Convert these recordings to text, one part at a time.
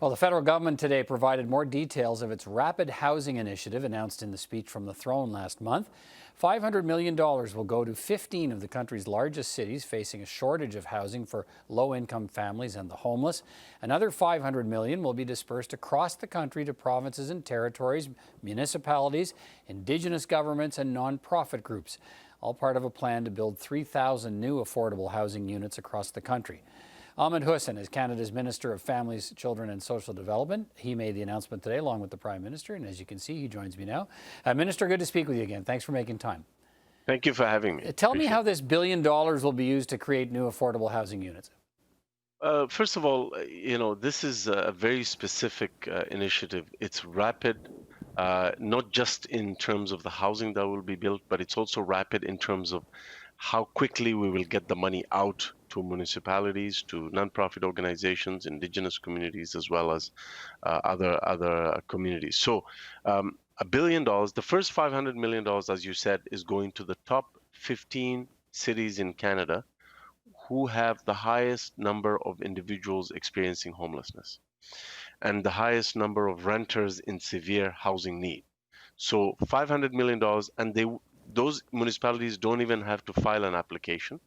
Well, the federal government today provided more details of its rapid housing initiative announced in the speech from the throne last month. $500 million will go to 15 of the country's largest cities facing a shortage of housing for low-income families and the homeless. Another $500 million will be dispersed across the country to provinces and territories, municipalities, Indigenous governments, and nonprofit groups, all part of a plan to build 3,000 new affordable housing units across the country. Ahmed Hussen is Canada's Minister of Families, Children and Social Development. He made the announcement today along with the Prime Minister, and as you can see, he joins me now. Minister, good to speak with you again. Thanks for making time. Thank you for having me. Tell me how this $1 billion will be used to create new affordable housing units. First of all, this is a very specific initiative. It's rapid, not just in terms of the housing that will be built, but it's also rapid in terms of how quickly we will get the money out to municipalities, to nonprofit organizations, Indigenous communities, as well as other communities. So $1 billion, the first $500 million, as you said, is going to the top 15 cities in Canada who have the highest number of individuals experiencing homelessness and the highest number of renters in severe housing need. So $500 million, and those municipalities don't even have to file an application.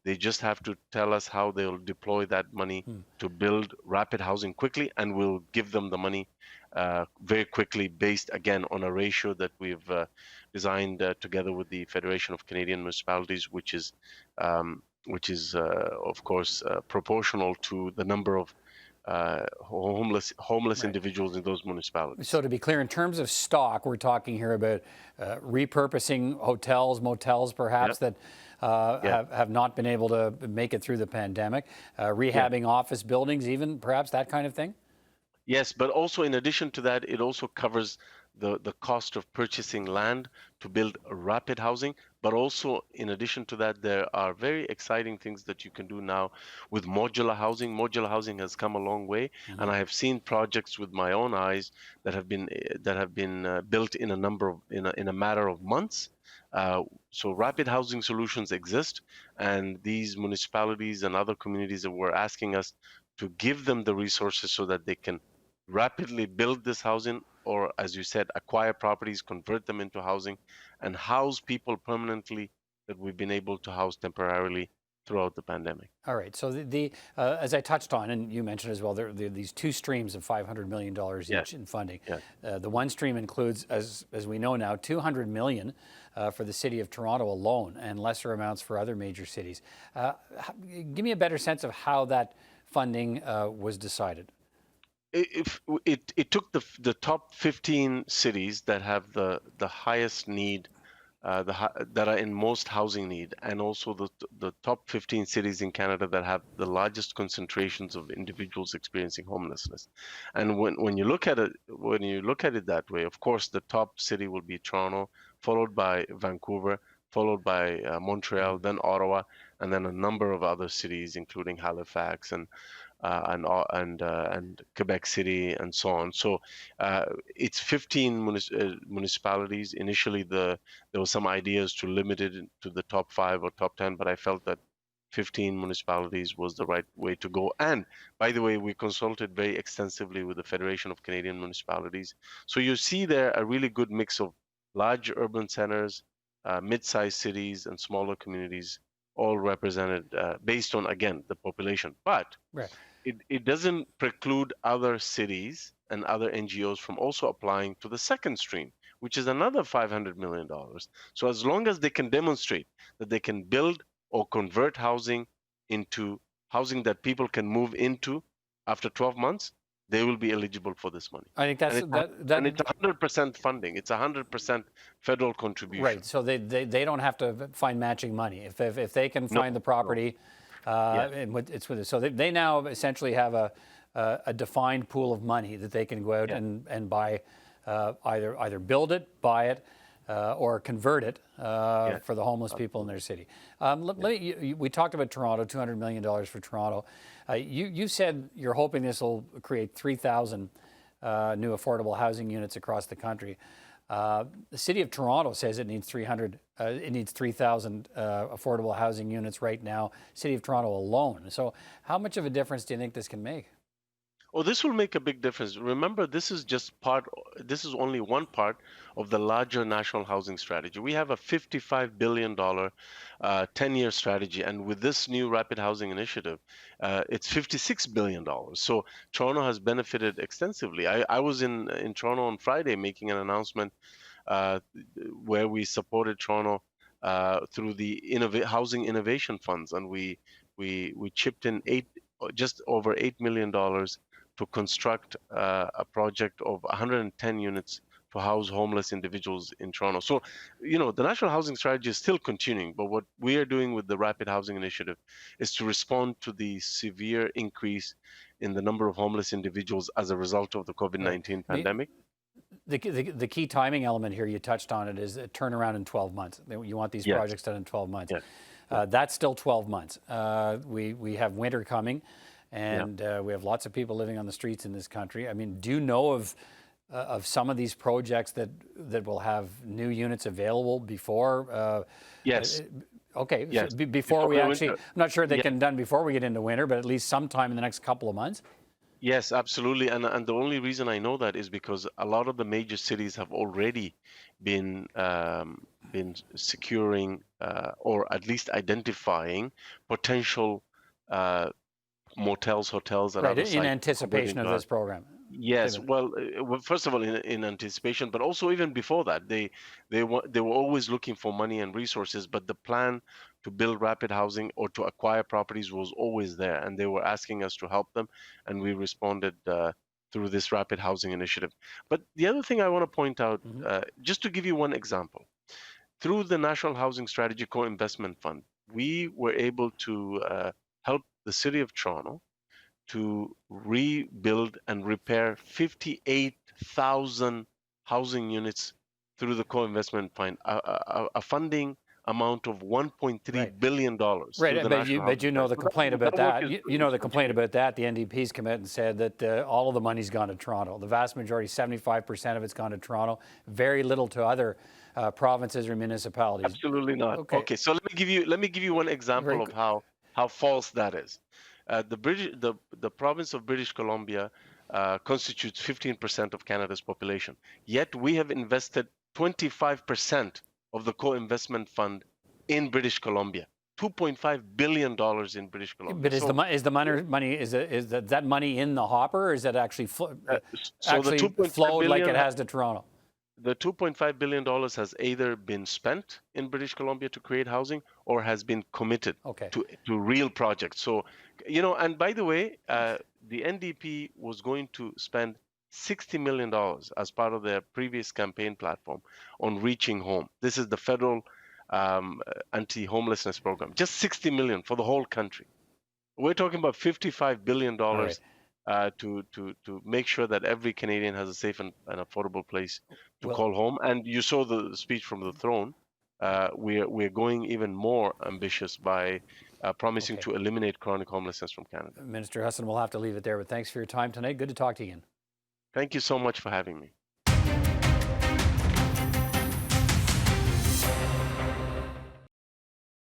They just have to tell us how they'll deploy that money to build rapid housing quickly, and we'll give them the money very quickly based, again, on a ratio that we've designed together with the Federation of Canadian Municipalities, which is of course, proportional to the number of homeless right. individuals in those municipalities. So to be clear, in terms of stock, we're talking here about repurposing hotels, motels perhaps, that have not been able to make it through the pandemic, rehabbing office buildings even, perhaps that kind of thing? Yes, but also in addition to that, it also covers the cost of purchasing land to build rapid housing. But also, in addition to that, there are very exciting things that you can do now with modular housing. Modular housing has come a long way, and I have seen projects with my own eyes that have been built in a matter of months. So rapid housing solutions exist, and these municipalities and other communities that were asking us to give them the resources so that they can rapidly build this housing, or as you said, acquire properties, convert them into housing, and house people permanently that we've been able to house temporarily throughout the pandemic. All right. So as I touched on, and you mentioned as well, there are these two streams of $500 million each in funding. The one stream includes, as we know now, $200 million for the city of Toronto alone, and lesser amounts for other major cities. Give me a better sense of how that funding was decided. It took the top 15 cities that have the highest need, that are in most housing need, and also the top 15 cities in Canada that have the largest concentrations of individuals experiencing homelessness. And when you look at it that way, of course, the top city will be Toronto, followed by Vancouver, followed by Montreal, then Ottawa, and then a number of other cities, including Halifax and Quebec City and so on. So it's 15 municipalities. Initially, there were some ideas to limit it to the top 5 or top 10, but I felt that 15 municipalities was the right way to go. And by the way, we consulted very extensively with the Federation of Canadian Municipalities. So you see there a really good mix of large urban centers, mid-sized cities, and smaller communities, all represented based on, again, the population. But it doesn't preclude other cities and other NGOs from also applying to the second stream, which is another $500 million. So as long as they can demonstrate that they can build or convert housing into housing that people can move into after 12 months, they will be eligible for this money. I think and it's 100% funding. It's 100% federal contribution. Right. So they don't have to find matching money if they can find the property. It's with it. So they now essentially have a defined pool of money that they can go out and buy, either build it, buy it, or convert it for the homeless people in their city. We talked about Toronto, $200 million for Toronto. You said you're hoping this will create 3,000 new affordable housing units across the country. The city of Toronto says it needs 3,000 affordable housing units right now, city of Toronto alone. So how much of a difference do you think this can make? Oh, this will make a big difference. Remember, this is only one part of the larger national housing strategy. We have a $55 billion 10-year strategy, and with this new rapid housing initiative, it's $56 billion. So Toronto has benefited extensively. I was in Toronto on Friday making an announcement uh, where we supported Toronto through the housing innovation funds, and we chipped in just over $8 million to construct a project of 110 units to house homeless individuals in Toronto. So, the national housing strategy is still continuing, but what we are doing with the Rapid Housing Initiative is to respond to the severe increase in the number of homeless individuals as a result of the COVID-19 pandemic. The key timing element here, you touched on it, is a turnaround in 12 months. You want these Yes. projects done in 12 months. Yes. That's still 12 months. We have winter coming, and we have lots of people living on the streets in this country. I mean, do you know of some of these projects that will have new units available before? Yes. Okay. Yes. So before we actually, winter. I'm not sure they can done before we get into winter, but at least sometime in the next couple of months. Yes, absolutely. And the only reason I know that is because a lot of the major cities have already been securing or at least identifying potential motels, hotels, and Right, other in sites. anticipation of this program. Yes, well, first of all, in anticipation, but also even before that, they were always looking for money and resources, but the plan to build rapid housing or to acquire properties was always there, and they were asking us to help them, and we responded through this rapid housing initiative. But the other thing I want to point out, just to give you one example, through the National Housing Strategy Co-Investment Fund, we were able to help the City of Toronto to rebuild and repair 58,000 housing units through the co-investment fund, a funding amount of $1.3 billion. Right, but you know the complaint about that. You know the complaint about that. The NDP's come out and said that all of the money's gone to Toronto. The vast majority, 75% of it's gone to Toronto. Very little to other provinces or municipalities. Absolutely not. Okay, so let me give you one example of how false that is. The province of British Columbia constitutes 15% of Canada's population. Yet we have invested 25% of the co-investment fund in British Columbia. $2.5 billion in British Columbia. But is that money in the hopper, or is it actually flowed like it has to Toronto? The $2.5 billion has either been spent in British Columbia to create housing or has been committed to real projects. So, and by the way, the NDP was going to spend $60 million as part of their previous campaign platform on Reaching Home. This is the federal anti-homelessness program. Just $60 million for the whole country. We're talking about $55 billion to make sure that every Canadian has a safe and affordable place to call home. And you saw the speech from the throne. We're going even more ambitious by promising to eliminate chronic homelessness from Canada. Minister Hussen, we'll have to leave it there, but thanks for your time tonight. Good to talk to you again. Thank you so much for having me.